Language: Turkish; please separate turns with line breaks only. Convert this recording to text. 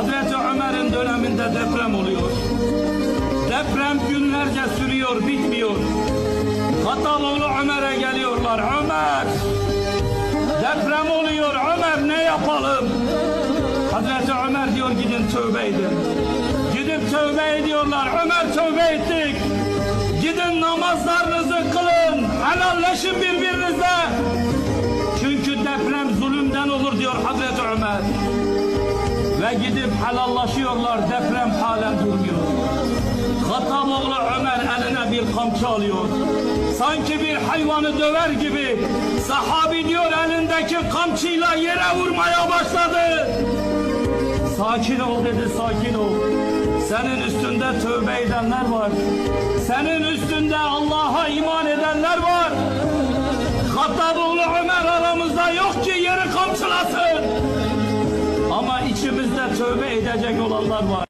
Hazreti Ömer'in döneminde deprem oluyor. Deprem günlerce sürüyor, bitmiyor. Hattaloğlu Ömer'e geliyorlar. Ömer, deprem oluyor. Ömer, ne yapalım? Hazreti Ömer diyor, gidin tövbe edin. Gidip tövbe ediyorlar. Ömer, tövbe ettik. Gidin namazlarınızı kılın. Helalleşin birbirinizle. Çünkü deprem zulümden olur diyor Hazreti Ömer. Ve gidip helallaşıyorlar. Deprem halen durmuyor. Hattaloğlu Ömer eline bir kamçı alıyor. Sanki bir hayvanı döver gibi sahabi diyor elindeki kamçıyla yere vurmaya başladı. Sakin ol dedi, sakin ol. Senin üstünde tövbe edenler var. Senin üstünde Allah'a iman edenler var. Hattaloğlu Ömer aramızda yok ki yeri kamçılasın. Ama içimizde tövbe edecek olanlar var.